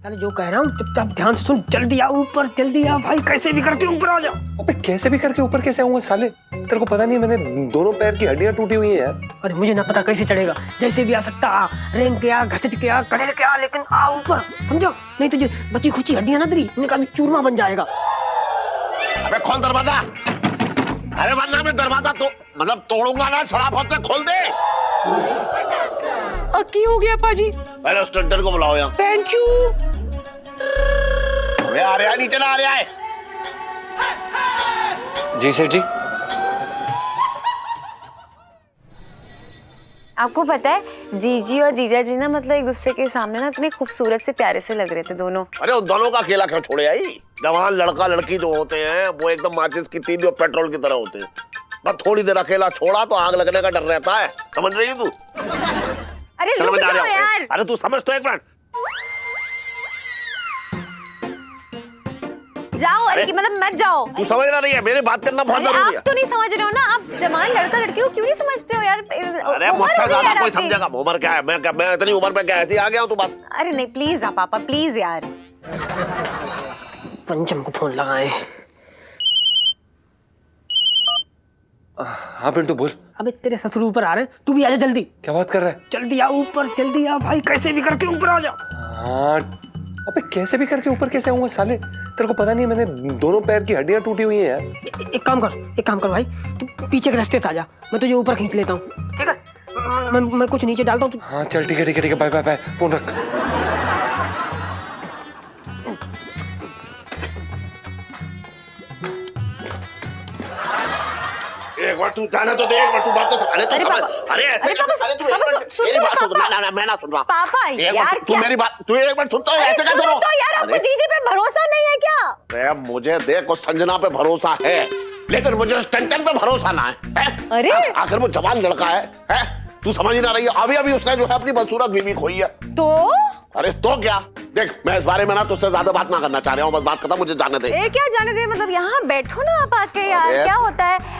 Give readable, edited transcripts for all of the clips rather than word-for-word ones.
साले जो कह रहा हूँ चुपचाप ध्यान से सुन। जल्दी आ ऊपर, जल्दी आ भाई, कैसे भी करके ऊपर आ जा। अबे कैसे भी करके ऊपर कैसे आऊंगा साले? तेरे को पता नहीं है मैंने दोनों पैर की हड्डियां टूटी हुई हैं यार। अरे मुझे ना पता कैसे चढ़ेगा, जैसे भी आ सकता आ, रेंग के आ, घसट के आ, कड़ेल के आ, लेकिन आ ऊपर, समझो? नहीं तुझे बची खुची हड्डियां ना तेरी, इनका भी चूरमा बन जाएगा। अबे खोल दरवाजा। अरे वरना मैं दरवाजा तो मतलब तोड़ूंगा ना, शराफत से खोल दे। की हो गया पाजी? पहले उस टेंडर को बुलाओ यहाँ। Thank you. अरे आ रहा है, नीचे ना आ रहा है। जी सेठ जी। आपको पता है जीजी और जीजा जी ना मतलब एक दूसरे के सामने ना इतने खूबसूरत से प्यारे से लग रहे थे दोनों। अरे उन दोनों का अकेला क्यों छोड़े आई? जवान लड़का लड़की जो होते हैं वो एकदम माचिस की तीली और पेट्रोल की तरह होते हैं। बस थोड़ी देर अकेला छोड़ा तो आग लगने का डर रहता है, समझ रही है तू? अरे रुक जाओ यार। अरे तू समझ तो एक मिनट। जाओ, अरे मतलब मत जाओ। तू समझ रही है, मेरी बात करना बहुत जरूरी है। आप तो नहीं समझ रहे हो ना, आप जवान लड़का लड़की को क्यों नहीं समझते हो यार? अरे मुझसे ज्यादा कोई समझेगा। उम्र क्या है, मैं इतनी उम्र में क्या ऐसी आ गया हूँ तू बात। अरे नहीं प्लीज आप पापा, प्लीज यार। पंचम को फोन लगाए। हाँ पिंटू बोल। अबे तेरे ससुर ऊपर आ रहे, तू भी आजा जल्दी। क्या बात कर रहा है? जल्दी आ ऊपर, जल्दी आ भाई, कैसे भी करके ऊपर आ जा। हाँ अबे कैसे भी करके ऊपर कैसे आऊंगा साले? तेरे को पता नहीं है मैंने दोनों पैर की हड्डियां टूटी हुई हैं यार। एक काम कर भाई, तू पीछे के रास्ते से आ जा, मैं तुझे ऊपर खींच लेता हूँ, ठीक है? मैं कुछ नीचे डालता हूँ। हाँ चल ठीक है बाय बाय बाय, फोन रख। एक बार तू जाना तो दे, एक बार तू बात तो अरे तू समझ। अरे ऐसे मेरी बात सुन ना, मैं ना सुन रहा। पापा यार तू मेरी बात, तू एक बार सुन तो ऐसे क्या करो यार, आपको जीजी पे भरोसा नहीं है क्या? अरे मुझे देखो संजना पे भरोसा है, लेकिन मुझे टेंशन पे भरोसा ना है? अरे आखिर वो जवान लड़का है? तू समझ ना रही है? अभी उसने जो है अपनी बदसूरत बीवी खोई है। तो अरे तो क्या? देख मैं इस बारे में ना तुझसे ज्यादा बात ना करना चाह रहा हूँ, बस बात खत्म, मुझे जाने दे। क्या जाने दे? मतलब यहाँ बैठो ना आप आके यार, क्या होता है?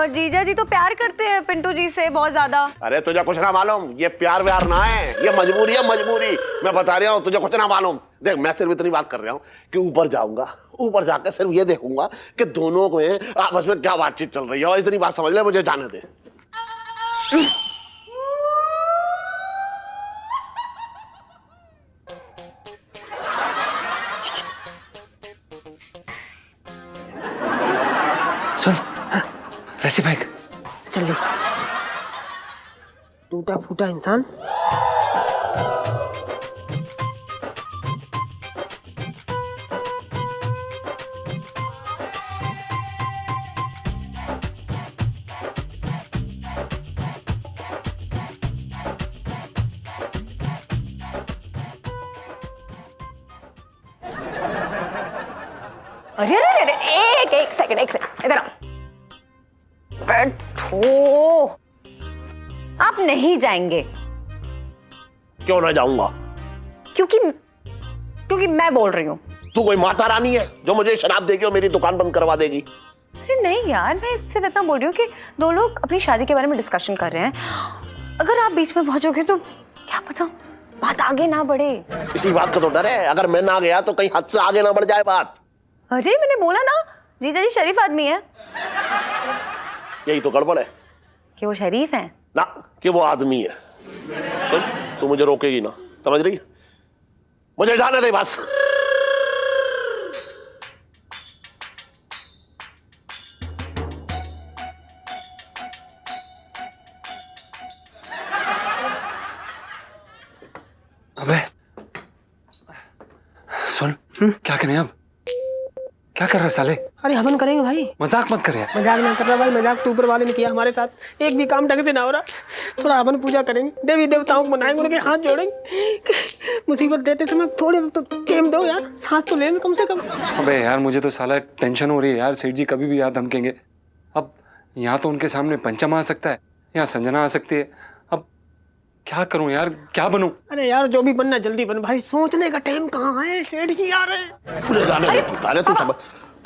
जीजा जी तो प्यार करते हैं पिंटू जी से बहुत ज्यादा। अरे तुझे कुछ ना मालूम, ये प्यार व्यार ना है, ये मजबूरी है, मजबूरी। मैं बता रहा हूँ, तुझे कुछ ना मालूम। देख मैं सिर्फ इतनी बात कर रहा हूँ कि ऊपर जाऊंगा, ऊपर जाकर सिर्फ ये देखूंगा कि दोनों में आपस में क्या बातचीत चल रही है, और इतनी बात समझ ले, मुझे जाने दे। सुन रसी भाई, चल ले, टूटा फूटा इंसान। अरे अरे अरे एक सेकंड इधर आओ। बैठो। आप नहीं जाएंगे? क्यों ना जाऊंगा? क्योंकि मैं बोल रही हूँ। तू कोई माता रानी है जो मुझे शराब देगी और मेरी दुकान बंद करवा देगी? अरे नहीं यार, मैं इससे इतना बोल रही हूँ कि दो लोग अपनी शादी के बारे में डिस्कशन कर रहे हैं, अगर आप बीच में पहुंचोगे तो क्या पता बात आगे ना बढ़े। इसी बात का तो डर है, अगर मैं ना गया तो कहीं हद से आगे ना बढ़ जाए बात। अरे मैंने बोला ना जीजा जी शरीफ आदमी है। यही तो गड़बड़ है कि वो शरीफ हैं ना, कि वो आदमी है। तू मुझे रोकेगी ना, समझ रही? मुझे जाने दे बस। अबे सुन, क्या करें अब? क्या कर रहा है साले? अरे हवन करेंगे भाई। मजाक मत कर यार। मजाक ना कर रहा भाई, मजाक तो ऊपर वाले ने किया हमारे साथ, एक भी काम ढंग से ना हो रहा। थोड़ा हवन पूजा करेंगे, देवी देवताओं को मनाएंगे, उनके हाथ जोड़ेंगे। मुसीबत देते समय थोड़ी तो टेम दो यार, सांस तो लेंगे कम से कम। अबे यार मुझे तो साला टेंशन हो रही है यार, सेठ जी कभी भी याद धमकेंगे। अब यहाँ तो उनके सामने पंचम आ सकता है, यहाँ संजना आ सकती है, अब क्या करूं यार, क्या बनूं? अरे यार जो भी बनना जल्दी बन भाई, सोचने का टाइम कहाँ है, सेठ जी आ रहे हैं।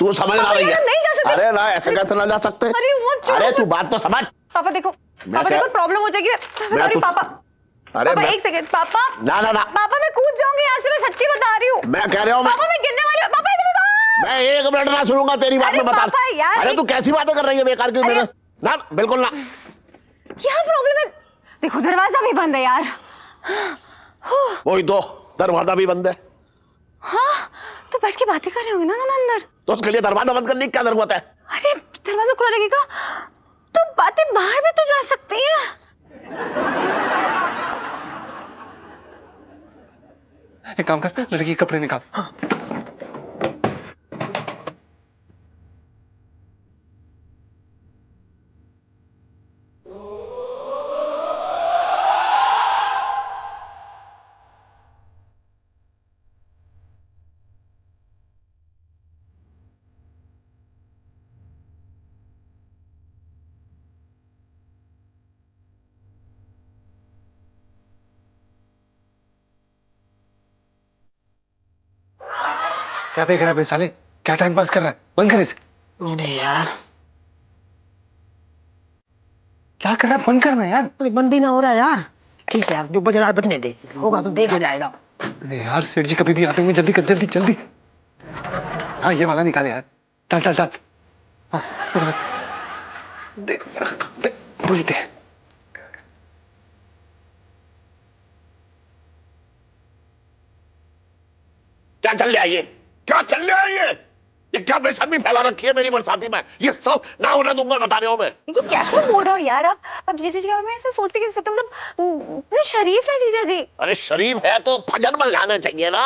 तू समझ ना रही है? नहीं जा सकते। अरे ना ऐसे कैसे ना जा सकते? अरे तू बात तो समझ। पापा देखो प्रॉब्लम हो जाएगी। अरे पापा एक सेकंड पापा। ना पापा मैं कूद जाऊंगी यहाँ से, मैं सच्ची बता रही हूँ। मैं कह रहा हूँ पापा मैं गिरने वाली हूँ, पापा इधर देखो। मैं 1 मिनट ना सुनूंगा तेरी बात अरे में बता। पापा यार, अरे तू कैसी बातें कर रही है बेकार की मेरे ना, बिल्कुल ना। क्या प्रॉब्लम है? देखो दरवाजा भी बंद है यार। वही तो, दरवाजा भी बंद है। हाँ तो बैठ के बातें कर रहे होंगे ना दोनों अंदर। तो उसके लिए दरवाजा बंद करने की क्या जरूरत है? अरे दरवाजा खुला रहेगा तो बातें बाहर भी तो जा सकती हैं। एक काम कर, लड़की के कपड़े निकाल। क्या देख रहा है बे साले? क्या टाइम पास कर रहा है? बंद कर इसे। अरे यार, क्या कर रहा है? बंद करना यार। अरे बंद ही ना हो रहा है यार। ठीक है यार, जो बज रहा है बजने दे, होगा तो देखा जाएगा। अरे यार सेठ जी कभी भी आते होंगे, जल्दी कर, जल्दी जल्दी। हाँ ये वाला निकाले यार। डाल डाल डाल। हाँ दे, बुझ दे। क्या चल रहा है ये? क्या चल रहा है ये क्या बेशर्मी फैला रखी है मेरी बरसाती में? ये सब ना होने दूंगा, बता रहे हो मैं। ये क्या बोल रहे हो यार आप? अब जीजा जी मैं ऐसे सोच भी कैसे सकता हूँ? मतलब शरीफ है जीजा जी। अरे शरीफ है तो फजर में जाना चाहिए ना।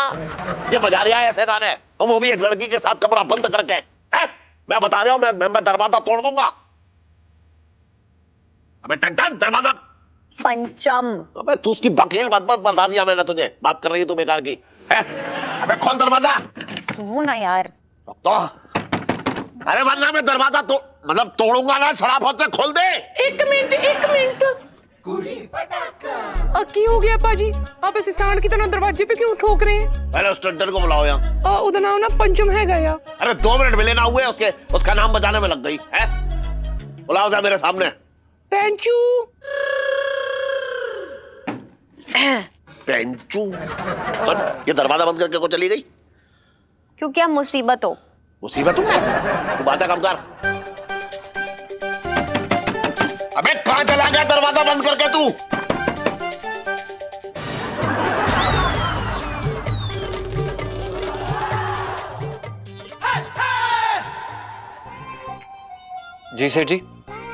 ये बजा रहा है ऐसे गाने, और वो भी एक लड़की के साथ कमरा बंद करके है? मैं बता रहा हूँ, मैं दरवाजा तोड़ दूंगा। अबे टंटन, दरवाजा। पंचम। अबे तू उसकी बकील मत बता दिया मैंने तुझे, बात कर रही है तू बेकार की है? अबे खोल दरवाजा। सुनो ना यार। तो अरे वरना मैं दरवाजा तो मतलब तोड़ूंगा ना, शराफत से खोल दे। एक मिनट की हो गया पाजी? आप ऐसे सांड की तरह दरवाजे पे क्यों ठोक रहे हैं? पहले उस टंटन को बुलाओ यहाँ। उधर नाम ना पंचम है गया। अरे 2 मिनट मिले ना हुए उसके, उसका नाम बजाने में लग गई है। बुलाओ जा मेरे सामने। पेंचू। पेंचू। ये दरवाजा बंद करके को चली गई? क्योंकि आप मुसीबत हो। मुसीबत हूँ तू बात कम कर। अबे कहाँ चला गया दरवाजा बंद करके तू? जी सेठ जी।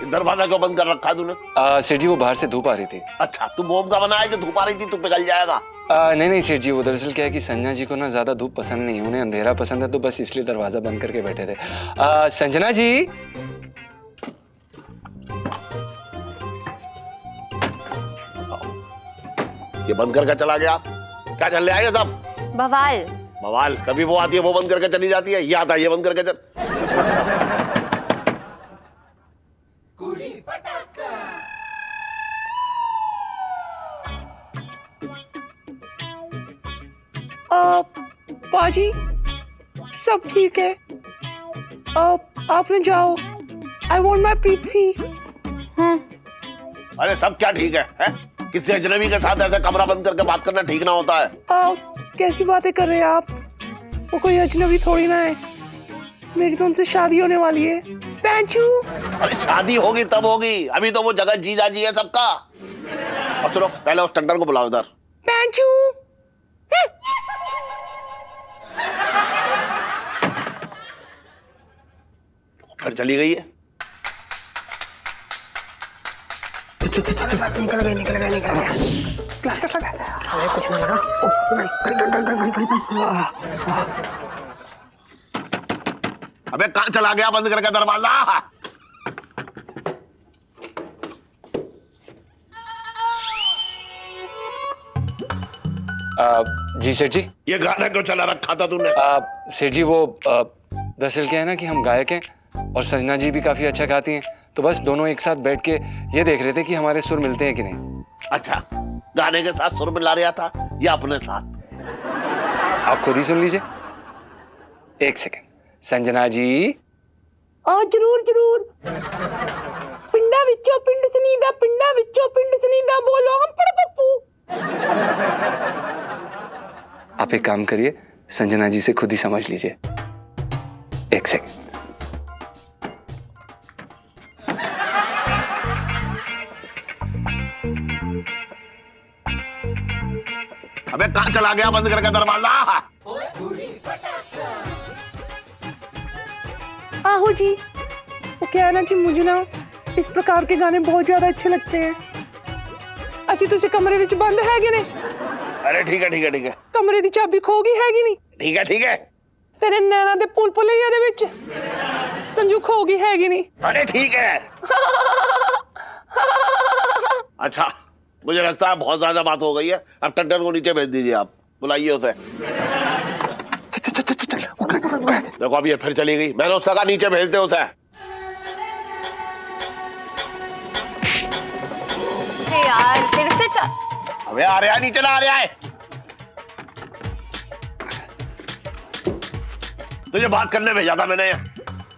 दरवाजा क्यों बंद कर रखा है तूने? सेठ जी वो बाहर से धूप आ रही थी। अच्छा तू मोम का बनाया जो धूप आ रही थी, तू पिघल जाएगा। नहीं नहीं सेठ जी, वो दरअसल क्या है कि संजना जी को ना ज्यादा धूप पसंद नहीं है, उन्हें अंधेरा पसंद है, तो बस इसलिए दरवाजा बंद करके बैठे थे। संजना जी। ये बंद करके चला गया। क्या चल रहा है ये सब? बवाल। बवाल कभी वो आती है वो बंद करके चली जाती है, ये आता है ये बंद करके चल। पाजी सब ठीक है। आपने जाओ। आई वॉन्ट माई प्रीति। अरे सब क्या ठीक है? किसी अजनबी के साथ ऐसे कमरा बंद करके बात करना ठीक ना होता है। कैसी बातें कर रहे हैं आप? वो कोई अजनबी थोड़ी ना है, मेरी तो उनसे शादी होने वाली है। पेंचू। अरे शादी होगी तब होगी, अभी तो वो जगह जीजा जी है सबका। और चलो पहले उस टंडन को बुलाओ इधर। पेंचू। फिर चली गई है। निकल गया। प्लास्टर लगा। अरे कुछ ना लगा। अबे कहाँ चला गया बंद करके दरवाजा? जी सेठ जी। ये गाना क्यों चला रखा था तूने? सेठ जी वो दरअसल क्या है ना कि हम गायक हैं और संजना जी भी काफी अच्छा गाती हैं, तो बस दोनों एक साथ बैठ के ये देख रहे थे कि हमारे सुर मिलते हैं कि नहीं। अच्छा, गाने के साथ सुर मिला रहा था या अपने साथ? आप खुद ही सुन लीजिए। एक सेकंड। संजना जी। जरूर। पिंडा विचो पिंड सुनीदा, पिंडा विचो पिंड सुनीदा, बोलो हम पड़ पप्पू। आप एक काम करिए, संजना जी से खुद ही समझ लीजिए। एक सेकंड। अबे कहाँ चला गया बंद करके दरवाजा? आहो जी, वो क्या है ना कि मुझे ना इस प्रकार के गाने बहुत ज्यादा अच्छे लगते हैं। ਅਸੀਂ ਤੁਸੀਂ ਕਮਰੇ ਵਿੱਚ ਬੰਦ ਹੈਗੇ ਨੇ। अरे ठीक है ठीक है ठीक है ਕਮਰੇ ਦੀ ਚਾਬੀ ਖੋ ਗਈ ਹੈਗੀ ਨਹੀਂ। ठीक है ਤੇਰੇ ਨੈਣਾ ਦੇ ਪੁਲ ਪੁਲਈਏ ਦੇ ਵਿੱਚ ਸੰਜੂ ਖੋ ਗਈ ਹੈਗੀ ਨਹੀਂ। अरे ठीक है। अच्छा मुझे लगता है बहुत ज्यादा बात हो गई है, अब टंटन को नीचे भेज दीजिए, आप बुलाइए उसे। देखो अब ये फिर चली गई, मैंने उससे कहा नीचे भेज दे उसे। यार फिर से अबे आ रहा है, नीचे ना आ रहा है। तुझे बात करने भेजा था मैंने,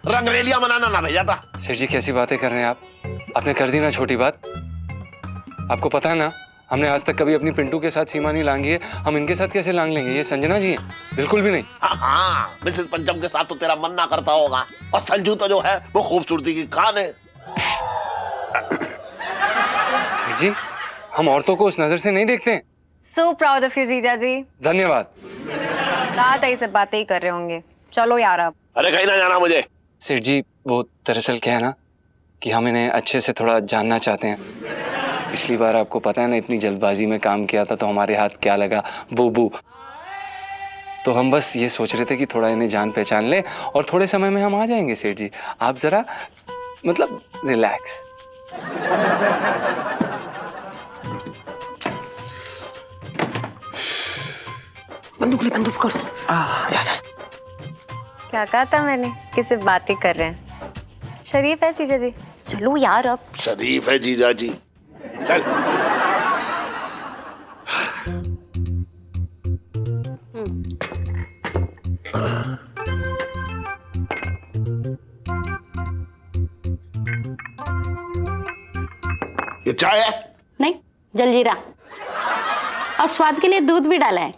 रंगरेलिया मनाना ना भेजा था। सेठ जी कैसी बातें कर रहे हैं आप? आपने कर दी ना छोटी बात। आपको पता है ना, हमने आज तक कभी अपनी पिंटू के साथ सीमा नहीं लांगी है, हम इनके साथ कैसे लांग लेंगे? ये संजना जी हैं, बिल्कुल भी नहीं। हाँ, मिसेस पंचम के साथ तो तेरा मन ना करता होगा, और संजू तो जो है वो खूबसूरती की खान है। सेठ जी, हम औरतों को उस नजर से नहीं देखते हैं। सो प्राउड ऑफ यू जीजा जी। धन्यवाद। रात आई से बातें ही कर रहे होंगे। चलो यार अब। अरे कहीं ना जाना मुझे। सेठ जी वो दरअसल क्या है ना कि हम इन्हें अच्छे से थोड़ा जानना चाहते हैं। पिछली बार आपको पता है ना, इतनी जल्दबाजी में काम किया था तो हमारे हाथ क्या लगा, बू। तो हम बस ये सोच रहे थे कि थोड़ा इन्हें जान पहचान ले और थोड़े समय में हम आ जाएंगे। सेठ जी आप जरा मतलब रिलैक्स। बंदूक ले, बंदूक कर। जा जा। क्या कहा था मैंने? किससे बातें कर रहे हैं? शरीफ है जीजा जी। चलो यार अब। शरीफ है जीजा जी, चल। ये चाय है? नहीं, जलजीरा और स्वाद के लिए दूध भी डाला है।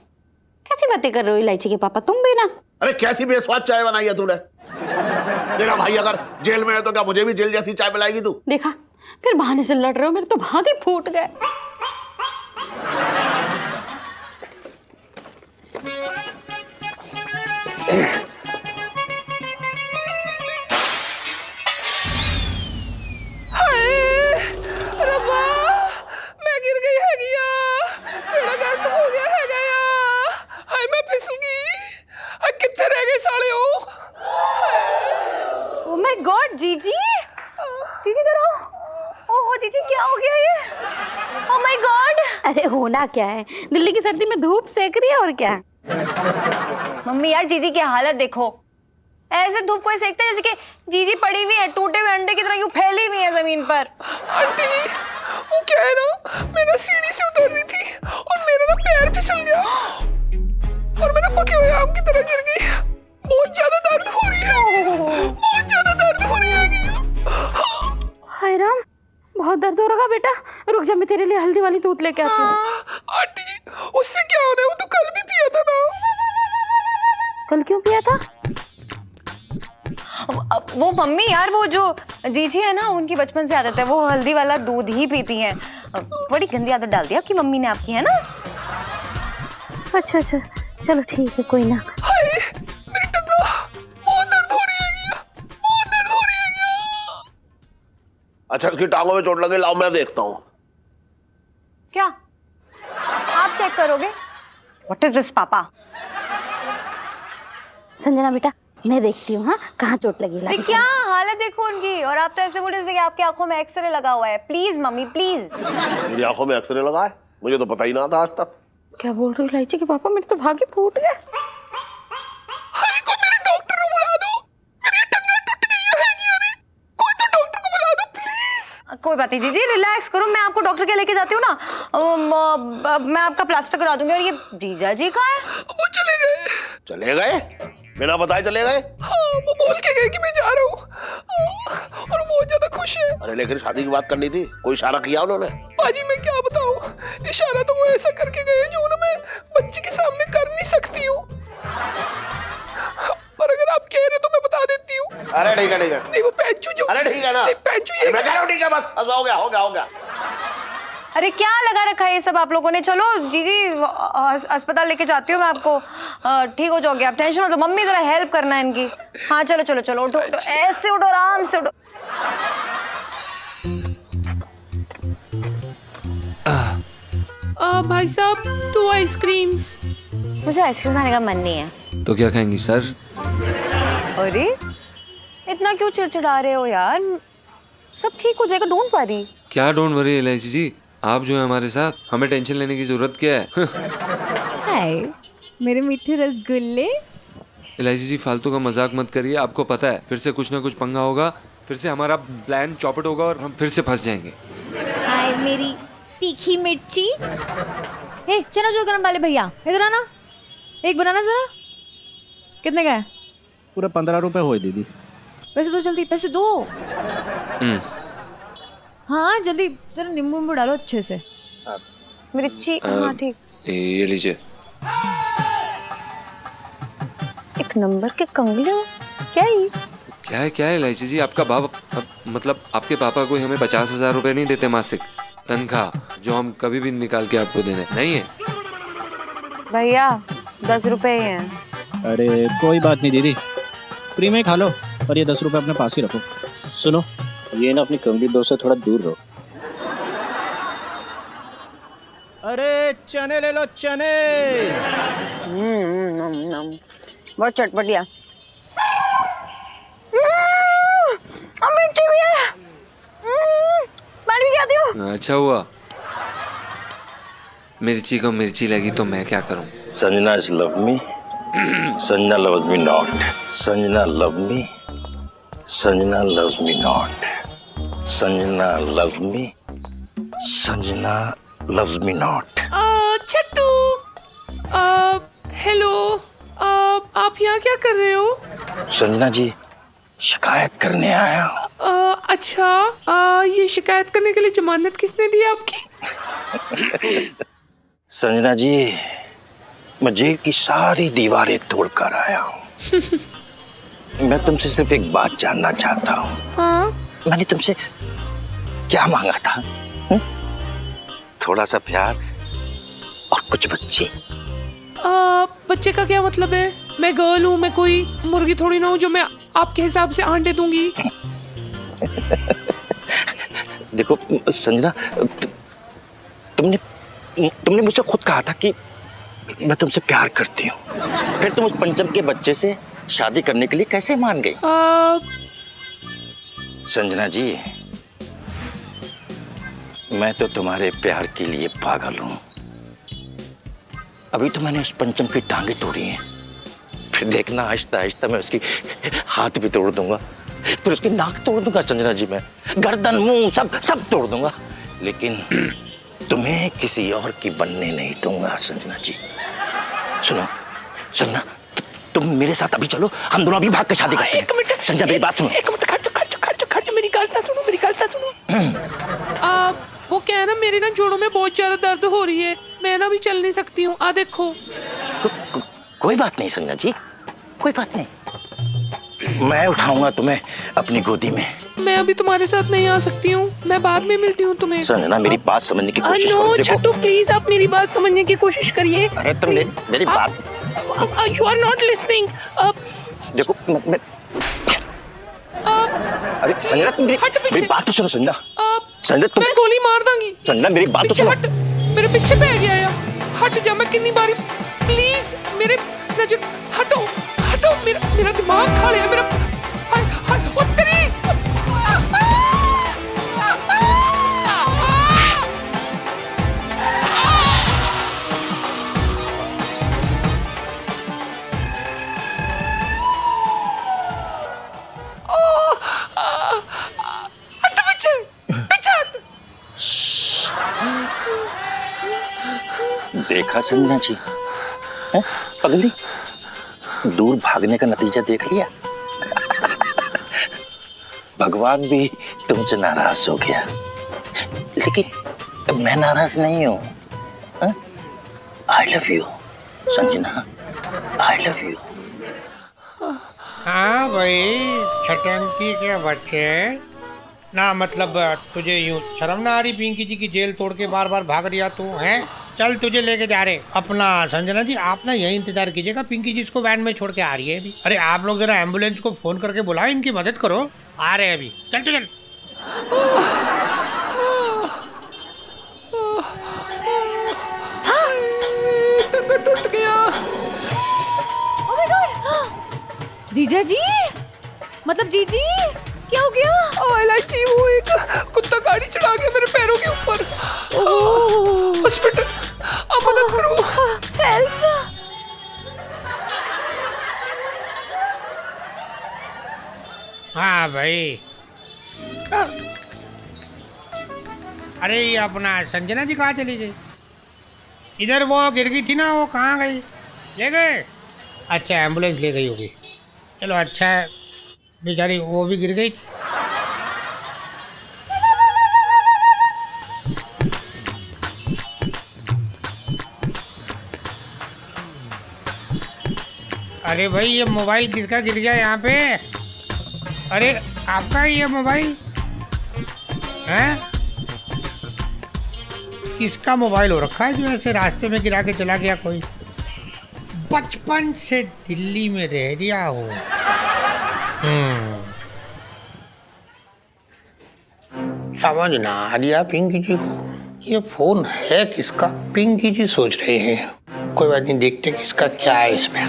कैसी बातें कर रहे हो इलायची के पापा, तुम भी ना। अरे कैसी बेस्वाद चाय बनाई है तूने? तेरा भाई अगर जेल में है तो क्या मुझे भी जेल जैसी चाय पिलाएगी तू? देखा, फिर बहाने से लड़ रहे हो, मेरे तो भागे फूट गए। रब्बा, मैं गिर गई हैगी या, मेरा दर्द हो गया हैगा या, हाय मैं फिसल गई। हाय कितने रह गए साले हो? ओह माय गॉड जीजी, जीजी इधर आओ। ओह जीजी क्या हो गया ये? Oh my God. अरे होना क्या है, दिल्ली की सर्दी में धूप सेक रही है और क्या। मम्मी यार जीजी की हालत देखो, ऐसे धूप कोई सेकता है जैसे कि जीजी पड़ी हुई है टूटे हुए अंडे की तरह यूं फैली हुई है जमीन पर। आंटी वो क्या है ना, मैं ना सीढ़ी से उतर रही थी और मेरा ना पैर फिसल गया और मैं ना पके हुए आम की तरह गिर गई। बहुत ज्यादा दर्द हो रही है, बहुत ज्यादा दर्द हो रही है। हाय राम, बहुत दर्द हो रहा बेटा, रुक जा मैं तेरे लिए हल्दी वाली दूध लेके आती हूँ। आंटी उससे क्या होना है, वो तो कल भी पिया था ना। कल क्यों पिया था? वो मम्मी यार, वो जो जीजी है ना, उनकी बचपन से आदत है, वो हल्दी वाला दूध ही पीती हैं। बड़ी गंदी आदत डाल दी आपकी मम्मी ने आपकी, है ना? अच्छा अच्छा, चलो ठीक है, कोई ना। हाय मेरी टंगा, बहुत दर्द हो रही है, बहुत दर्द हो रही है। अच्छा इसकी टांगों में चोट लगे, लाओ मैं देखता हूँ। क्या आप चेक करोगे? व्हाट इज दिस पापा? संजना बेटा मैं देखती हूँ, हाँ कहाँ चोट लगी। अरे क्या हालत देखो उनकी, और आप तो ऐसे बोल रहे थे कि आपकी आंखों में एक्सरे लगा हुआ है। Please mummy please. मेरी आंखों में एक्सरे लगा है? मुझे तो पता ही ना था आज तक। क्या बोल रहे हो इलायची के पापा, मेरे तो भागे फूट गए। हाय को मेरे डॉक्टर को बुला दो, मेरी टंगा टूट गई है। अरे कोई तो डॉक्टर को बुला दो प्लीज। कोई बात नहीं जीजी, रिलैक्स करो, मैं आपको डॉक्टर के लेके जाती हूँ ना। मैं आपका प्लास्टर करा दूंगी। और ये जीजा जी कहाँ है? वो चले गए। चले गए? बिना बताए चले गए? हाँ वो बोल के गए कि मैं जा रहा हूँ और बहुत ज्यादा खुश है। अरे लेकिन शादी की बात करनी थी, कोई इशारा किया उन्होंने? बाजी मैं क्या बताऊँ, इशारा तो वो ऐसा करके गए जो ना मैं बच्चे के सामने कर नहीं सकती हूँ। अरे ठीक है ठीक है। नहीं वो पैंचू जो, अरे ठीक है ना, नहीं पैंचू ये मैं कह रहा हूँ ठीक है, बस हो गया हो गया हो गया। अरे क्या लगा रखा है ये सब आप लोगों ने? चलो जीजी अस्पताल लेके जाती हूँ मैं आपको, ठीक हो जाओगे आप, टेंशन मत लो। मम्मी जरा हेल्प करना है इनकी। हाँ चलो चलो चलो, उठो उठो, ऐसे उठो, आराम से उठो। भाई साहब 2 आइसक्रीम्स। मुझे आइसक्रीम खाने का मन नहीं है। तो क्या खाएंगी सर? अरे इतना क्यों चिड़चिड़ा रहे हो यार, सब ठीक हो जाएगा, डोंट वरी। क्या डोंट वरी एलआईसी जी, आप जो है हमारे साथ, हमें टेंशन लेने की जरूरत क्या है? हाय मेरे मीठे रसगुल्ले। एलआईसी जी फालतू का मजाक मत करिए, आपको पता है फिर से कुछ ना कुछ पंगा होगा, फिर से हमारा प्लान चौपट होगा और हम फिर से फंस जाएंगे। हाय मेरी तीखी मिर्ची। हे चना जो गरम वाले भैया, इधर आना, एक बनाना जरा। कितने का है? पूरे 15 रुपए हुए दीदी। पैसे दो जल्दी, पैसे दो। हाँ जल्दी, जरा नींबू वींबू डालो अच्छे से। मिर्ची, हाँ ठीक। ये लीजिए। एक नंबर के कंगले हो क्या ये? क्या है एलआईसी जी, आपका बाप मतलब आपके पापा कोई हमें 50,000 रुपए नहीं देते मासिक तनख्वाह, जो हम कभी भी निकाल के आपको देने नहीं है? भैया 10 रुपए ही हैं। अरे कोई बात नहीं दीदी, फ्री में ही खा लो, और ये 10 रुपए अपने पास ही रखो। सुनो, ये ना अपनी कंगली दोस्त से थोड़ा दूर रहो। अरे चने ले लो चने। बहुत चटपटिया। मिर्ची भी है। पानी भी आती हूँ। अच्छा हुआ, मिर्ची को मिर्ची लगी तो मैं क्या करूं? Sanjana is love me. Sanjana loves me not. Sanjana love me. Sanjana loves me not. Sanjana loves me. Sanjana loves me not. Chhattu, hello, आप यहाँ क्या कर रहे हो? संजना जी, शिकायत करने आया हूँ। अच्छा, ये शिकायत करने के लिए जमानत किसने दी आपकी? संजना जी, मैं जेल की सारी दीवारें तोड़कर आया हूँ। मैं तुमसे सिर्फ एक बात जानना चाहता हूँ। हाँ? मैंने तुमसे क्या मांगा था? थोड़ा सा प्यार और कुछ बच्चे। बच्चे का क्या मतलब है? मैं गर्ल हूँ, मैं कोई मुर्गी थोड़ी ना हूँ जो मैं आपके हिसाब से अंडे दूंगी। देखो संजना, तुमने मुझसे खुद कहा था कि मैं तुमसे प्यार करती हूँ, फिर तुम उस पंचम के बच्चे से शादी करने के लिए कैसे मान गई? संजना जी, मैं तो तुम्हारे प्यार के लिए पागल हूँ। अभी तो मैंने उस पंचम की टांगे तोड़ी हैं, फिर देखना आहिस्ता आहिस्ता मैं उसकी हाथ भी तोड़ दूंगा, फिर उसकी नाक तोड़ दूंगा संजना जी, मैं गर्दन मुंह सब तोड़ दूंगा, लेकिन तुम्हें किसी और की बनने नहीं दूंगा संजना जी। सुनो संजना, तुम मेरे साथ अभी चलो, हम दोनों अभी भाग के शादी करते हैं। एक मिनट संजना मेरी बात सुनो। एक मिनट, खर्च मेरी गलता सुनो, मेरी गलता सुनो। वो क्या है ना, मेरे ना जोड़ों में बहुत ज्यादा दर्द हो रही है, मैं ना भी चल नहीं सकती हूँ। देखो कोई बात नहीं संजना जी, कोई बात नहीं, मैं उठाऊंगा तुम्हें अपनी गोदी में। मैं अभी तुम्हारे साथ नहीं आ सकती हूँ, मैं बाद में मिलती हूँ तुम्हें। संजना मेरी बात समझने की कोशिश करो। देखो छट्टू प्लीज, आप मेरी बात समझने की कोशिश करिए। अरे तुम मेरी बात, यू आर नॉट लिसनिंग। देखो मैं अरे संजना तुम मेरी बात तो सुनो। संजना तुम, मैं गोली मार दूंगी। संजना मेरी बात तो पीछे सुनो। हट, मेरे पीछे पे आ गया यार, हट जा। मैं कितनी बारी, प्लीज मेरे नजर हटो, हटो, मेरा दिमाग खा लिया मेरा। हाय हाय ओ तेरी। हट पीछे, पीछे हट। देखा संजना जी, पगली, दूर भागने का नतीजा देख लिया। भगवान भी तुमसे नाराज हो गया, लेकिन मैं नाराज नहीं हूँ। I love you Sanjana, I love you. हाँ भाई, छटंकी के बच्चे ना, मतलब तुझे यूं शर्म ना आ रही पिंकी जी की जेल तोड़ के बार बार भाग रिया तू हैं? चल तुझे लेके जा रहे अपना। संजना जी आप ना यही इंतजार कीजिएगा, पिंकी जी इसको वैन में छोड़ के आ रही है अभी। अरे आप लोग जरा एम्बुलेंस को फोन करके बुलाओ, इनकी मदद करो, आ रहे हैं अभी। चल चल टूट गया। जीजा जी, मतलब जीजी क्या हो गया? इलायची, वो एक कुत्ता गाड़ी चढ़ा गया मेरे पैरों के ऊपर। हॉस्पिटल, आप मदद करो। हेल्प। हाँ भाई। अरे ये अपना संजना जी कहाँ चली गई? इधर वो गिर गई थी ना, वो कहाँ गई? ले गए? अच्छा एम्बुलेंस ले गई होगी। चलो अच्छा है, बेचारी वो भी गिर गई थी। अरे भाई ये मोबाइल किसका गिर गया यहाँ पे? अरे आपका ही ये मोबाइल है? किसका मोबाइल हो रखा है जो ऐसे रास्ते में गिरा के चला गया कोई? बचपन से दिल्ली में रह रिया हो। समझ ना आ रहा पिंकी जी को, ये फोन है किसका? पिंकी जी सोच रहे हैं, कोई बात नहीं, देखते किसका क्या है इसमें।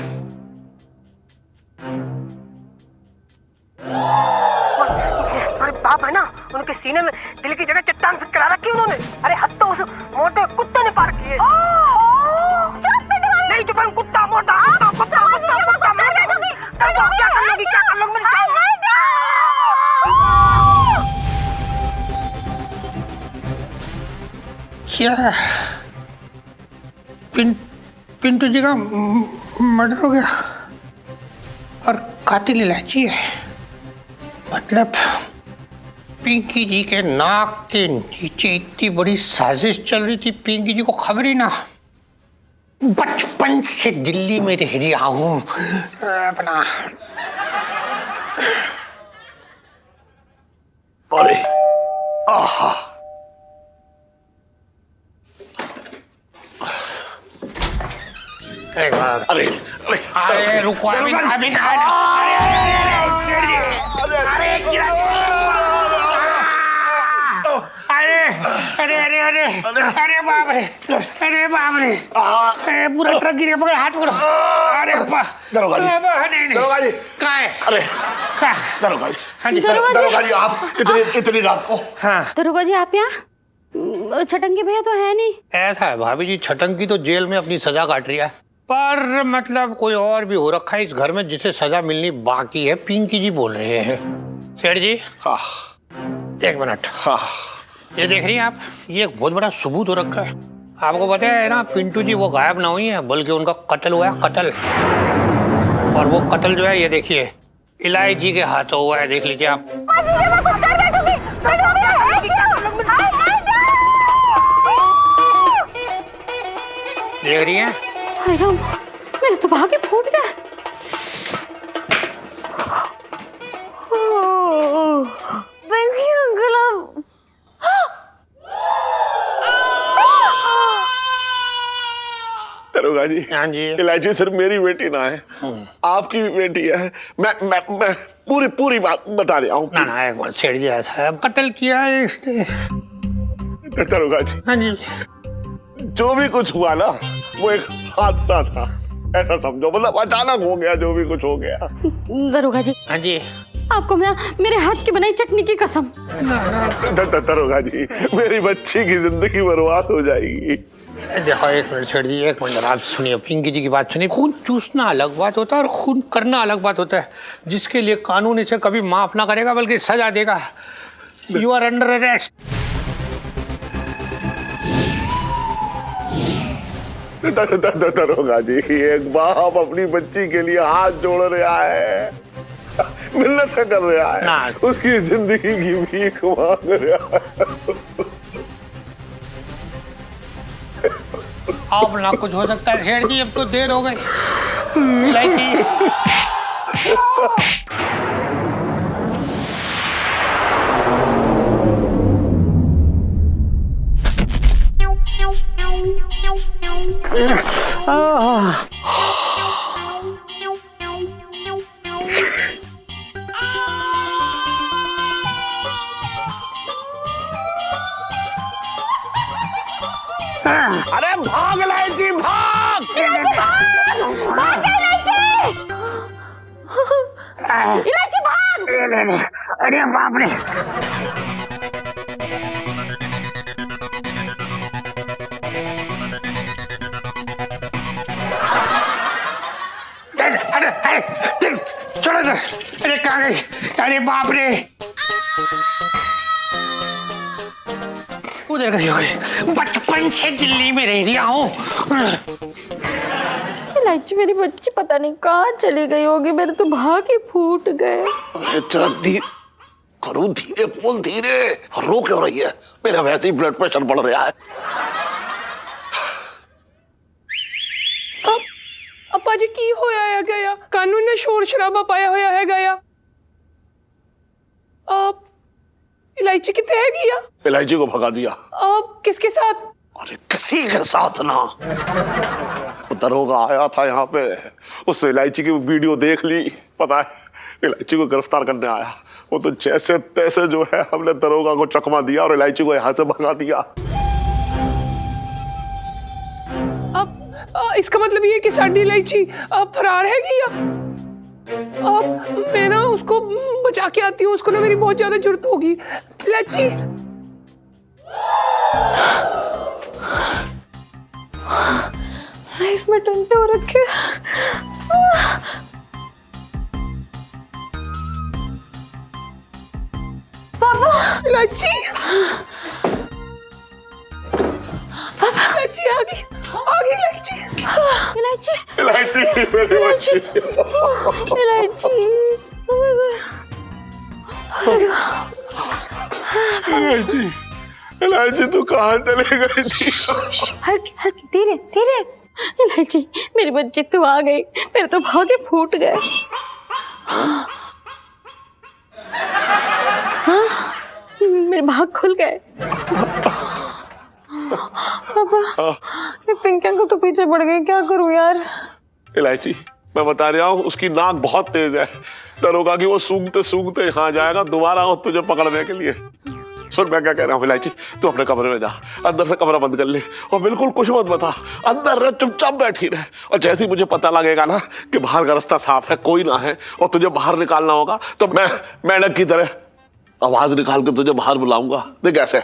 अरे बाप है ना, उनके सीने में दिल की जगह चट्टान फिट करा रखी उन्होंने। अरे हद तो उस मोटे कुत्ते ने पार की है। नहीं चुप, कुत्ता मोटा कुत्ता कुत्ता कुत्ता कुत्ता क्या कर लोगी, क्या कर लोगी? क्या पिंटू जी का मर्डर हो गया और कातिल इलायची है? मतलब पिंकी जी के नाक के नीचे इतनी बड़ी साजिश चल रही थी, पिंकी जी को खबर ही ना। बचपन से दिल्ली में रह रहा हूँ अपना। अरे आहा, एक बार अरे अरे रुको अभी अभी अरे अरे अरे अरे बाप रे, अरे बाप रे, अरे पूरा ट्रक गिर गया, पकड़ हाथ पकड़ो। अरे दरोगा जी, नहीं दरोगा जी कहाँ है? अरे कहाँ? दरोगा जी, हाँ जी दरोगा जी आप इतनी रात को? हाँ दरोगा जी आप यहाँ? छटंकी भैया तो है नहीं। ऐसा है भाभी जी, छटंकी तो जेल में अपनी सजा काट रही है, पर मतलब कोई और भी हो रखा है इस घर में जिसे सजा मिलनी बाकी है। पिंकी जी बोल रहे हैं। सेठ जी हाँ एक मिनट, हाँ, ये देख रही हैं आप, ये एक बहुत बड़ा सबूत हो रखा है। आपको पता है ना, पिंटू जी वो गायब ना हुई है, बल्कि उनका कत्ल हुआ है, कत्ल। और वो कत्ल जो है ये देखिए इलायची के हाथों हुआ है, देख लीजिए आप। देख रही हैं? हाय राम, मेरा तो भाग्य फूट गया। दरोगा जी, हाँ जी, इलायची सिर्फ मेरी बेटी ना है, आपकी भी बेटी है। मैं पूरी बात बता रहा हूँ। ना ना एक बार सेठ जी, ऐसा है कत्ल किया है इसने। दरोगा जी, हाँ जी, जो भी कुछ हुआ ना वो एक हादसा था, ऐसा समझो, मतलब अचानक हो गया जो भी कुछ हो गया। दरोगा जी, हाँ जी, आपको मेरे हाथ की बनाई चटनी की कसम। दरोगा जी, मेरी बच्ची की जिंदगी बर्बाद हो जाएगी। देखो एक मिनट सेठ जी, एक मिनट आप सुनिए, पिंकी जी की बात सुनिए। खून चूसना अलग बात होता है और खून करना अलग बात होता है, जिसके लिए कानून इसे कभी माफ ना करेगा बल्कि सजा देगा। You are under arrest. दरोगा जी, एक बाप अपनी बच्ची के लिए हाथ जोड़ रहा है, मिन्नत कर रहा है, ना। उसकी जिंदगी की भीख मांग रहा है। अब ना कुछ हो सकता है सेठ जी, अब तो देर हो गई। अरे भाग इलायची भाग! इलायची भाग! अरे बाप रे! अरे छोड़ो ना! अरे कहाँ गई? अरे बाप रे! उधर गई होगी। बचपन से दिल्ली में रह रहा हूँ। इलायची मेरी बच्ची पता नहीं कहाँ चली गई होगी, मेरे तो भाग ही फूट गए। अरे जरा धीरे करो, धीरे बोल, धीरे। रो क्यों रही है? मेरा वैसे ही ब्लड प्रेशर बढ़ रहा है। अपा जी की होया है गया? कानून ने शोर शराबा पाया होया है गया? आप इलायची कितने है गया? इलायची को भगा दिया। आप किसके साथ? अरे किसी के साथ ना। दरोगा आया था यहाँ पे, उसने इलायची की वीडियो देख ली। पता है इलायची को गिरफ्तार करने आया। वो तो जैसे तैसे जो है हमने दरोगा को चकमा दिया और इलायची को यहाँ से भगा दिया। अब इसका मतलब ये कि साडी इलायची फरार है गया? अब मैं ना उसको बचा के आती हूँ, उसको ना मेरी बहुत ज्यादा जरूरत होगी। इलायची लाइफ में टंटे हो रखे। पापा इलायची इलायची आ गई इलायची इलायची इलायची मेरी बच्ची। इलायची इलायची इलायची तू कहाँ चली गई थी? हल्की हल्की धीरे धीरे। इलायची मेरी बच्ची तू आ गई, मेरे तो भागे फूट गए। हाँ, मेरे भाग खुल गए। पापा ये पिंकी को तो पीछे पड़ गई, क्या करूं यार? इलायची मैं बता रहा हूँ उसकी नाक बहुत तेज है। दरोगा की वो सूंघते सूंघते यहाँ जाएगा दोबारा वो तुझे पकड़ने के लिए। सुन मैं क्या कह रहा हूँ इलायची, तू अपने कमरे में जा, अंदर से कमरा बंद कर ले और बिल्कुल कुछ मत बता। अंदर रह, चुपचाप बैठी रहे। और जैसे ही मुझे पता लगेगा ना कि बाहर का रास्ता साफ है, कोई ना है और तुझे बाहर निकालना होगा, तो मैं मेंढक की तरह आवाज निकाल के तुझे बाहर बुलाऊंगा। देख कैसे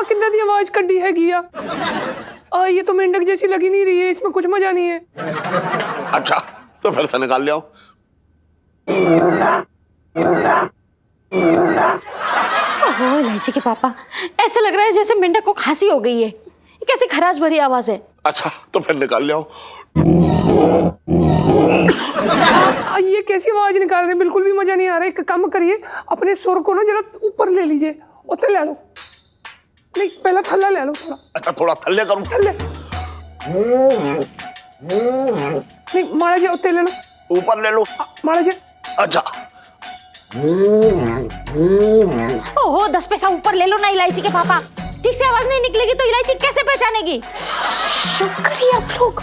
कितना दी आवाज कड्डी है गिया। ये तो मेंढक जैसी लगी नहीं रही है, इसमें कुछ मजा नहीं है। अच्छा तो फिर से निकाल लिया। ओहो इलायची के पापा, ऐसे लग रहा है जैसे मेंढक को खांसी हो गई है। ये कैसी खराश भरी आवाज है। अच्छा तो फिर निकाल लिया। ये कैसी आवाज निकाल रहे हैं? बिल्कुल भी मजा नहीं आ रहा है। एक काम करिए, अपने सुर को ना जरा ऊपर ले लीजिए। उतने ले लो। नहीं पहला थल्ला ले लो थोड़ा। अच्छा थोड़ा थल्ले करूं? थल्ले नहीं, माड़ा जी उतने ले लो। ऊपर ले लो माड़ा जी। अच्छा ओहो 10 पैसा ऊपर ले लो ना इलायची के पापा। ठीक से आवाज नहीं निकलेगी तो इलायची कैसे पहचानेगी? चुप करिए आप लोग।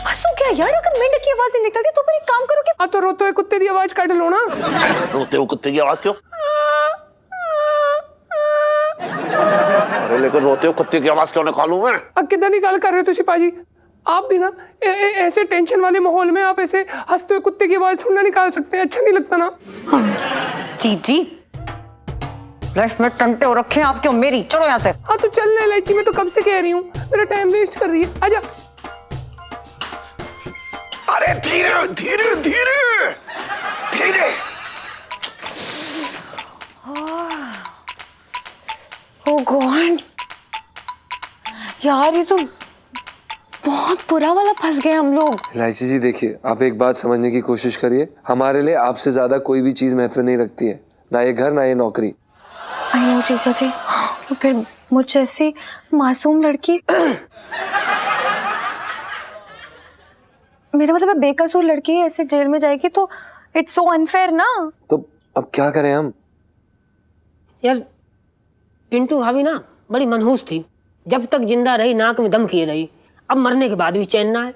हंसो क्या यार? अगर मेंढक की आवाज निकल रही तो फिर एक काम करो कि तो रोते हुए कुत्ते की आवाज काट लो ना। रोते हुए कुत्ते की आवाज क्यों? अरे लेकिन रोते हुए कुत्ते की आवाज क्यों निकालूं मैं? अब कितना निकाल कर रहे हो सिपाही? आप भी ना ऐसे टेंशन वाले माहौल में आप ऐसे हंसते हुए कुत्ते की आवाज थोड़ा ना निकाल सकते हैं। अच्छा नहीं लगता ना। जी लाइफ में टंटे हो रखे हैं आप क्यों मेरी? चलो यहाँ से। हाँ तो चलने इलायची, मैं तो कब से कह रही हूँ, मेरा टाइम वेस्ट कर रही है। आजा। अरे धीरे धीरे धीरे धीरे। ओह गॉड यार, ये तो बहुत बुरा वाला फंस गए हम लोग। इलायची जी देखिए, आप एक बात समझने की कोशिश करिए, हमारे लिए आपसे ज्यादा कोई भी चीज महत्व नहीं रखती है, ना ये घर ना ये नौकरी। आई नो जीजा जी, तो फिर मुझ जैसी मासूम लड़की मेरा मतलब बेकसूर लड़की है ऐसे जेल में जाएगी तो इट्स सो अनफेयर ना। तो अब क्या करें हम? यार पिंटू भाभी ना बड़ी मनहूस थी, जब तक जिंदा रही नाक में दम किए रही, अब मरने के बाद भी चैन ना है।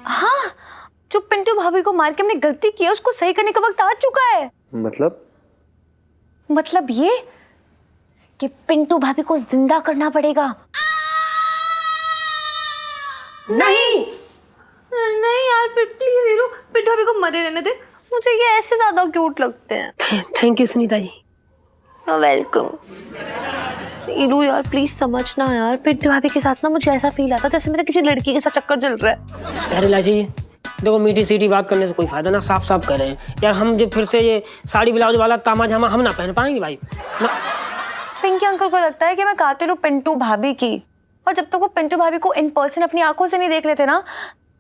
हाँ, जो पिंटू भाभी को मार के हमने गलती की है उसको सही करने का वक्त आ चुका है। मतलब ये कि पिंटू भाभी को जिंदा करना पड़ेगा। नहीं नहीं यार प्लीज हीरो, पिंटू भाभी को मरे रहने दे, मुझे ये ऐसे ज्यादा क्यूट लगते हैं। Thank you Sunita ji. Welcome. Hero यार प्लीज समझना यार, पिंटू भाभी के साथ ना मुझे ऐसा फील आता जैसे मेरा किसी लड़की के साथ चक्कर चल रहा है। यार इलायची जी देखो, मीठी सीटी बात करने से कोई फायदा ना, साफ साफ कर रहे हैं यार। हम जो फिर से ये साड़ी ब्लाउज वाला तामा-झामा हम ना पहन पाएंगे भाई ना। पिंकी अंकल को लगता है कि मैं कातिल हूँ पिंटू भाभी की, और जब तक वो पिंटू भाभी को इन पर्सन अपनी आंखों से नहीं देख लेते ना,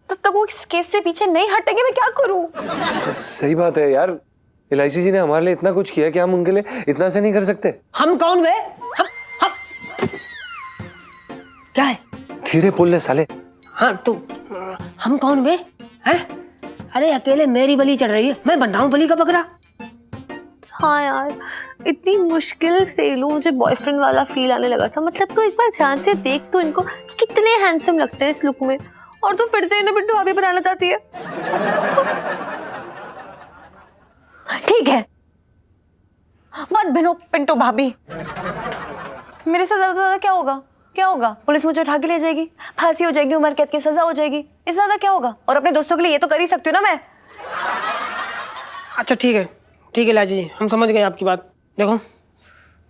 तब तक वो इस केस से पीछे नहीं हटेंगे। मैं क्या करूँ? सही बात है यार, इलायची जी ने हमारे लिए इतना कुछ किया कि हम उनके लिए इतना से नहीं कर सकते। हम कौन बे? हम क्या है? धीरे बोल ले साले। हाँ तो हम कौन बे हैं? अरे अकेले मेरी बलि चढ़ रही है, मैं बन रहा हूँ बलि का बकरा। हाँ यार, इतनी मुश्किल से लो मुझे बॉयफ्रेंड वाला फील आने लगा था। मतलब तो एक बार ध्यान से देख तो इनको कितने हैंडसम लगते हैं इस लुक में, और तो फिर से इन्हें पिंटू भाभी बनाना चाहती है। ठीक है, मत बनो पिंटू भाभी। मेरे साथ ज्यादा ज्यादा क्या होगा? क्या होगा? पुलिस मुझे उठा के ले जाएगी, फांसी हो जाएगी, उम्र कैद की सजा हो जाएगी, इससे ज्यादा क्या होगा? और अपने दोस्तों के लिए ये तो कर ही सकती हूँ ना मैं। अच्छा ठीक है लाजी जी, हम समझ गए आपकी बात। देखो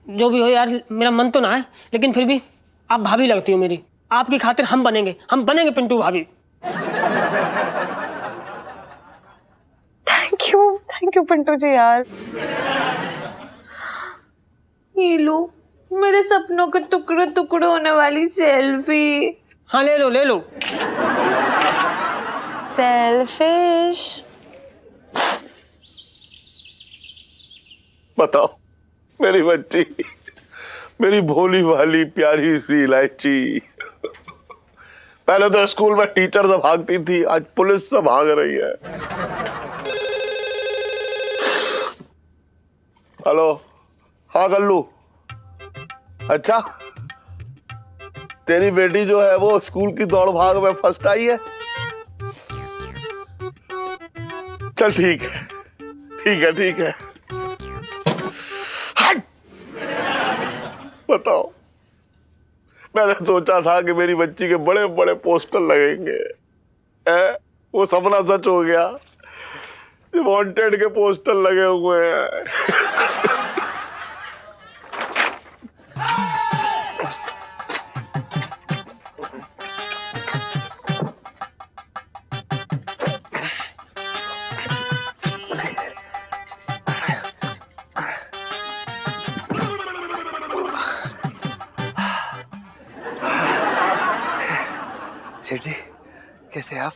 जो भी हो यार, मेरा मन तो ना है, लेकिन फिर भी आप भाभी लगती हो मेरी। आपकी खातिर हम बनेंगे पिंटू भाभी। थैंक यू पिंटू जी यार। ये लो मेरे सपनों के टुकड़े टुकड़े होने वाली सेल्फी। हाँ ले लो। सेल्फिश। बताओ मेरी बच्ची, मेरी भोली भाली प्यारी सी इलायची, पहले तो स्कूल में टीचर से भागती थी, आज पुलिस से भाग रही है। हेलो, हाँ गल्लू। अच्छा, तेरी बेटी जो है वो स्कूल की दौड़ भाग में फर्स्ट आई है? चल ठीक है। हट! बताओ, मैंने सोचा था कि मेरी बच्ची के बड़े बड़े पोस्टर लगेंगे, वो सपना सच हो गया। वांटेड के पोस्टर लगे हुए हैं। सेठ जी कैसे आप?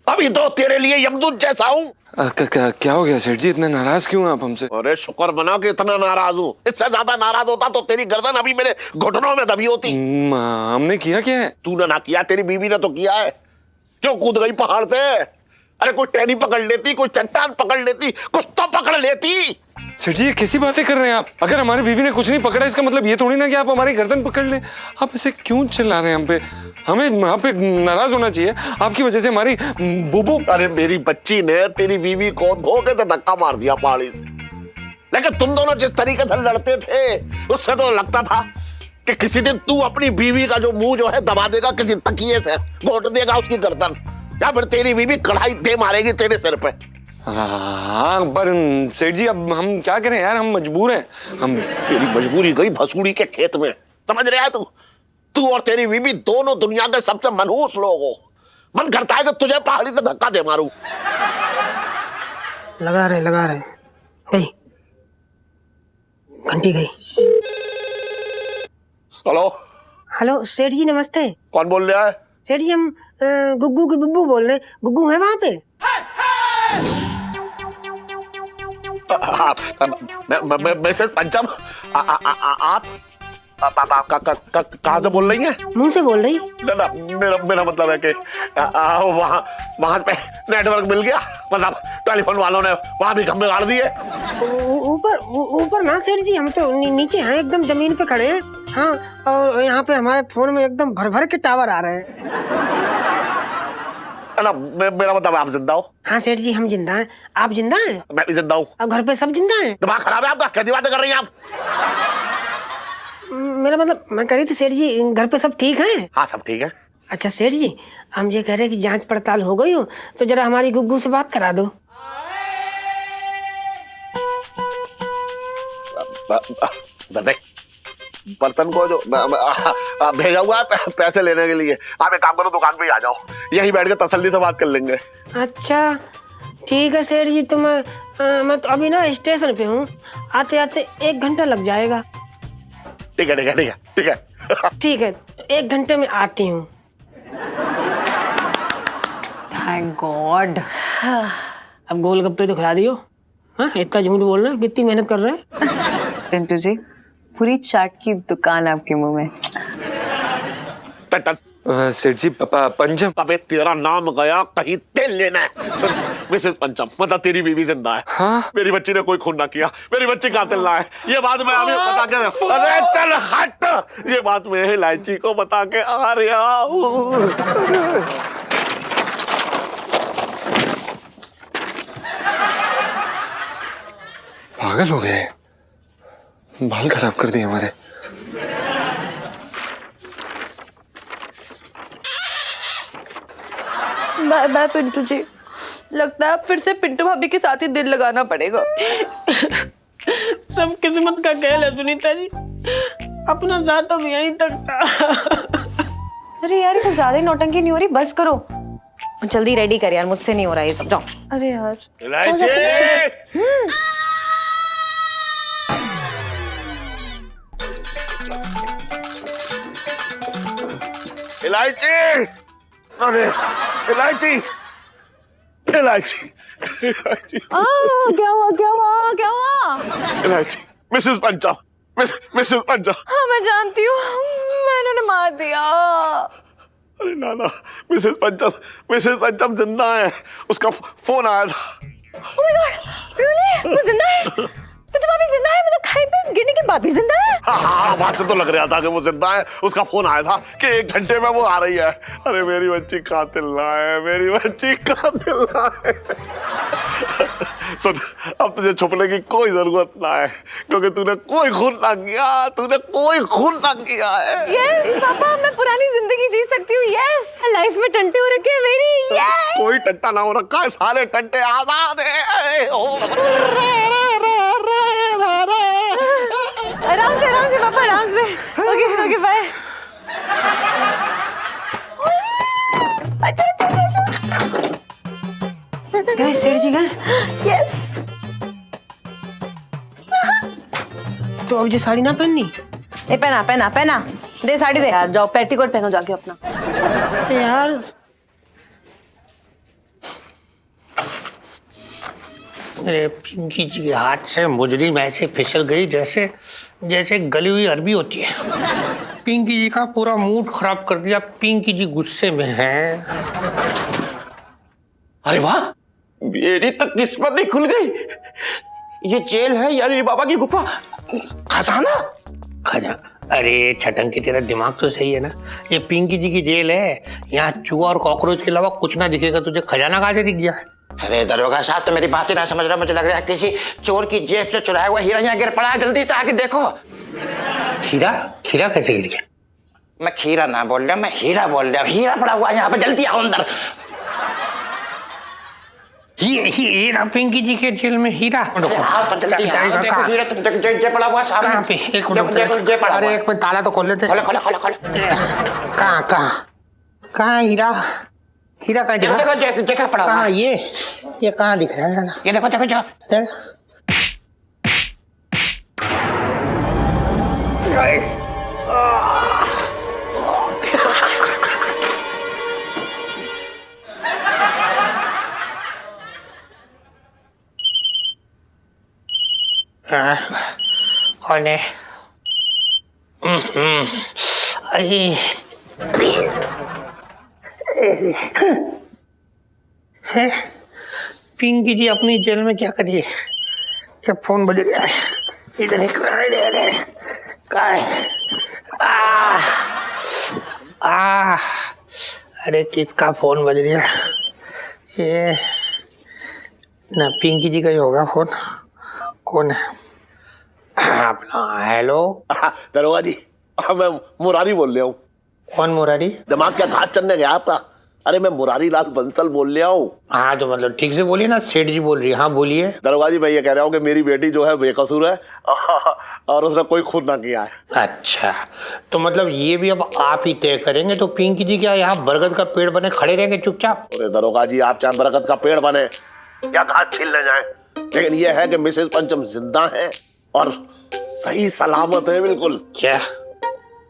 अभी तो तेरे लिए यमदूत जैसा हूँ। क्या हो गया सेठ जी, इतने नाराज क्यों हैं आप हमसे? अरे शुक्र मना कि इतना नाराज हूँ, इससे ज्यादा नाराज होता तो तेरी गर्दन अभी मेरे घुटनों में दबी होती। हमने किया क्या है? तूने ना किया, तेरी बीवी ने तो किया है। क्यों कूद गई पहाड़ से? अरे कोई टहनी पकड़ लेती, कोई चट्टान पकड़ लेती, कुछ तो पकड़ लेती। सेठ जी ये कैसी बातें कर रहे हैं आप? अगर हमारी बीवी ने कुछ नहीं पकड़ा इसका मतलब ये थोड़ी ना कि आप हमारी गर्दन पकड़ ले। आप इसे क्यों चिल्ला रहे हैं हम पे? हमें आप पे नाराज होना चाहिए, आपकी वजह से हमारी बुबू। अरे मेरी बच्ची ने तेरी बीवी को धोखे से धक्का मार दिया पहाड़ी से, लेकिन तुम दोनों जिस तरीके से लड़ते थे उससे तो लगता था कि किसी दिन तू अपनी बीवी का जो मुंह जो है दबा देगा, किसी तकिए से घोट देगा उसकी गर्दन, या फिर तेरी बीवी कढ़ाई दे मारेगी तेरे सिर पे। हाँ पर सेठ जी अब हम क्या करें यार, हम मजबूर हैं। हम तेरी मजबूरी गई भसूड़ी के खेत में, समझ रहा है तू और तेरी बीवी दोनों दुनिया के सबसे मनहूस लोग हो। मन करता है कि तुझे पहाड़ी से धक्का दे मारूं। लगा रहे गई घंटी गई। हेलो सेठ जी नमस्ते। कौन बोल रहा है? सेठ जी हम गुग्गू की बुब्बू बोल रहे हैं। गुग्गू है वहां पे? मिसेस पंचम, आप कहाँ से बोल रही है? मुंह से बोल रही। ना मेरा मतलब है कि वहाँ पे नेटवर्क मिल गया, मतलब टेलीफोन वालों ने वहाँ भी खंभे गाड़ दिए। ऊपर ना सेठ जी, हम तो नीचे हैं, एकदम जमीन पे खड़े हैं। हाँ, और यहाँ पे हमारे फोन में एकदम भर भर के टावर आ रहे हैं। ना मेरा मतलब आप जिंदा हो? हाँ सेठ जी, हम जिंदा हैं। आप जिंदा हैं? मैं भी जिंदा हूँ। अब घर पे सब जिंदा हैं? दिमाग खराब है आपका? कैसी बातें कर रही हैं आप? मेरा मतलब मैं कह रही थी सेठ जी, घर पे सब ठीक हैं? हाँ सब ठीक है। अच्छा सेठ जी, हम ये कह रहे हैं कि जांच पड़ताल हो गई हो तो जरा हमारी गुग्गू से बात करा दो। बर्तन को जो भेजा हुआ है पैसे लेने के लिए, आप एक काम करो, दुकान पे ही आ जाओ, यहीं बैठ के तसल्ली से बात कर लेंगे। अच्छा ठीक है सेठ जी, तो मैं तो अभी ना स्टेशन पे हूँ, आते आते 1 घंटा लग जाएगा। ठीक है ठीक है ठीक है ठीक है। ठीक है, तो 1 घंटे में आती हूँ। Thank God. अब गोलगप्पे तो खिला दियो। हाँ, इतना झूठ बोल रहे हैं, कितनी मेहनत कर रहे हैं। पिंटू जी, पूरी चाट की दुकान आपके मुंह में। सेठ जी पंचम। अबे तेरा नाम गया कहीं तेल लेना है। सुन मिसेस पंचम, मतलब तेरी बीवी जिंदा है। हाँ? मेरी बच्ची ने कोई खून ना किया, मेरी बच्ची कातिल ना है, ये बात मैं अभी बता के। अरे चल हट, ये बात मैं इलायची को बता के आ रहा हूँ। पागल हो गए, बाल खराब कर दिए हमारे। बाय बाय पिंटू जी, लगता है फिर से पिंटू भाभी के साथ ही दिल लगाना पड़ेगा। सब किस्मत का खेल है सुनीता जी, अपना साथ तो यहीं तक था। अरे यार, कुछ ज्यादा ही नौटंकी नहीं हो रही, बस करो, जल्दी रेडी कर यार, मुझसे नहीं हो रहा ये सब। जाओ। अरे यार इलायची, इलायची, अरे इलायची, इलायची, इलायची, क्या हुआ क्या हुआ क्या हुआ? इलायची, मिसेस पंचम, मिसेस पंचम। हाँ मैं जानती हूँ, मैंने उन्हें मार दिया। अरे नाना, मिसेस पंचम जिंदा है, उसका फोन आया था। Oh my God, really? वो जिंदा है? पिंटू भाभी जिंदा है? मतलब खाई पे गिरने के बाद भी जिंदा है? हाँ, बात से तो लग रहा था कि वो जिंदा है। उसका फोन आया था कि 1 घंटे में वो आ रही है। अरे मेरी बच्ची कातिल ना है, मेरी बच्ची कातिल ना है। सुन, अब तुझे छुपने की कोई जरूरत ना है, क्योंकि तूने कोई खून ना किया, तूने कोई खून ना किया है। यस पापा, मैं पुरानी जिंदगी जी सकती हूँ। यस, लाइफ में टंटे हो रखे हैं मेरी। यस, कोई टंटा ना हो रखा है, सारे टंटे आजाद है। आराम से पापा, आराम से। Okay okay bye. अच्छा गए सेठ जी गए? यस। तो अब ये साड़ी ना पहननी? नहीं, पहना दे, साड़ी दे यार। जाओ पेटीकोट पहनो जाके अपना। अरे यार, मेरे पिंकी जी के हाथ से मुजरिम ऐसे फिसल गई जैसे जैसे गली हुई अरबी होती है। पिंकी जी का पूरा मूड खराब कर दिया। पिंकी जी गुस्से में हैं। अरे वाह, मेरी तो किस्मत ही खुल गई। ये जेल है यार, ये बाबा की गुफा, खजाना। अरे छटन की, तेरा दिमाग तो सही है ना। ये पिंकी जी की जेल है, यहाँ चूहा और कॉकरोच के अलावा कुछ ना दिखेगा तुझे। खजाना कहाँ से दिख गया है? अरे दरोगा साहब, तो मेरी बात ही ना समझ रहा। मुझे लग रहा है किसी चोर की जेब से चुराया हुआ हीरा यहाँ गिर पड़ा है। जल्दी तो आके देखो। खीरा? खीरा कैसे गिर गया? मैं खीरा ना बोल रहा, मैं हीरा बोल रहा हूँ। हीरा पड़ा हुआ है यहाँ पे, जल्दी आओ अंदर। हीरा? पिंकी जी के जेल में हीरा? आओ तो जल्दी आओ, देखो हीरा तो जे पड़ा हुआ सामने। कहाँ पे? एक मिनट, जे पड़ा हुआ। अरे एक मिनट, ताला तो खोल लेते। खोलो। कहाँ हीरा? हीरा कहाँ दिखा? देखो जगह पड़ा हुआ। कहाँ ये कहाँ दिख रहा है? ये देखो। कौन है? अरे है पिंकी जी अपनी जेल में क्या करिए? क्या फोन बज रहा है? इधर एक कहाँ है? अरे किसका फोन बज रहा है? ये ना पिंकी जी का ही होगा फोन। कौन है? अपना हेलो। दरोगा जी, मैं मुरारी बोल रहा हूँ। कौन मुरारी? दिमाग क्या घात चढ़ने गया आपका? अरे मैं मुरारी लाल बंसल बोल रहा हूँ। हाँ तो मतलब ठीक से बोलिए ना, सेठ जी बोल रही है। हाँ बोलिए। दरोगा जी, मैं ये कह रहा हूँ कि मेरी बेटी जो है बेकसूर है और उसने कोई खून ना किया है। अच्छा, तो मतलब ये भी अब आप ही तय करेंगे? तो पिंकी जी क्या यहाँ बरगद का पेड़ बने खड़े रहेंगे चुपचाप? अरे दरोगा जी, आप चाहे बरगद का पेड़ बने या घास छीलने जाए, लेकिन ये है कि मिसेस पंचम जिंदा है और सही सलामत है बिल्कुल। क्या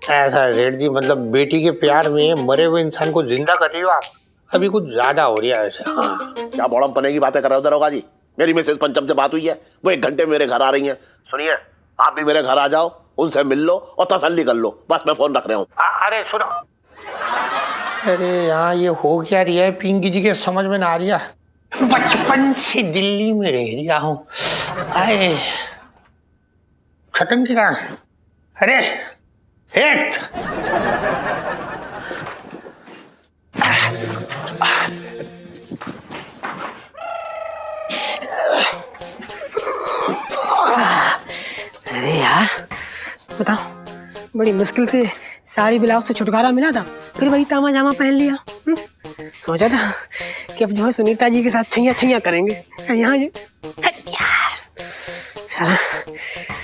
ऐसा सेठ जी? मतलब बेटी के प्यार में मरे हुए इंसान को जिंदा कर रही हो आप? अभी कुछ ज्यादा हो रही है ऐसे। हाँ क्या बौड़म पने की बातें कर रहे हो दरोगा जी? मेरी मिसेस पंचम से बात हुई है, वो 1 घंटे मेरे घर आ रही हैं। सुनिए, आप भी मेरे घर आ जाओ, उनसे मिल लो और तसल्ली कर लो। बस मैं फोन रख रहा हूँ। अरे सुनो, अरे यहाँ ये हो क्या रही है? पिंकी जी के समझ में ना आ रही है। बचपन से दिल्ली में रह रहा हूँ। आए छटन क्या? अरे हेट अरे यार बताओ, बड़ी मुश्किल से साड़ी ब्लाउज से छुटकारा मिला था, फिर वही तामा जामा पहन लिया। सोचा था कि अब जो है सुनीता जी के साथ छैया छैया करेंगे। यहाँ जो साला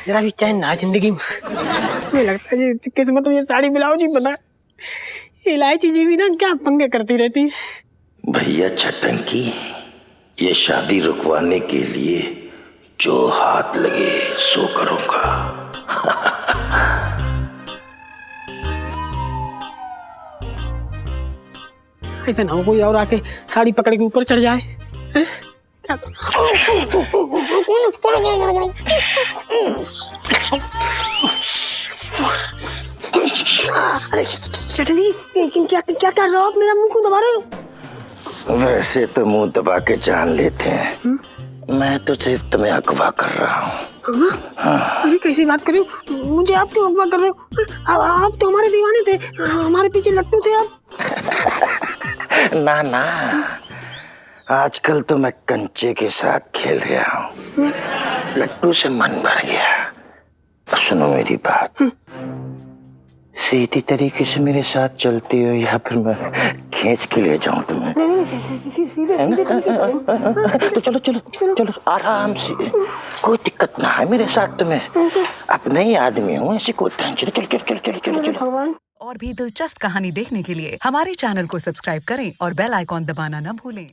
जरा भी चैन ना जिंदगी में। मुझे लगता है जी किस्मत में ये साड़ी ब्लाउज ही बना। इलायची जी भी ना क्या पंगे करती रहती। भैया छटंकी, ये शादी रुकवाने के लिए जो हाथ लगे सो करूंगा। ऐसा ना हो कोई और आके साड़ी पकड़ के ऊपर चढ़ जाए। हैं? क्या अरे शटली, लेकिन क्या क्या कर रहे हो आप? मेरा मुंह क्यों दबा रहे हो? वैसे तो मुंह दबा के जान लेते हैं, मैं तो सिर्फ तुम्हें अगवा कर रहा हूँ। अरे कैसी बात कर रहे हो? मुझे आप क्यों अगवा कर रहे हो? आप तो हमारे दीवाने थे, हमारे पीछे लट्टू थे आप। ना ना, आजकल तो मैं कंचे के साथ खेल रहा हूँ। लट्टू से मन भर गया। सुनो मेरी बात, सीधी तरीके से मेरे साथ चलती हो या फिर मैं खींच के ले जाऊं तुम्हें? तो चलो चलो चलो आराम से, कोई दिक्कत ना है मेरे साथ तुम्हें। अपने ही आदमी हूँ, ऐसी कोई टेंशन। चलो चलो चलो चलो चलो चलो। और भी दिलचस्प कहानी देखने के लिए हमारे चैनल को सब्सक्राइब करें और बेल आइकॉन दबाना न भूलें।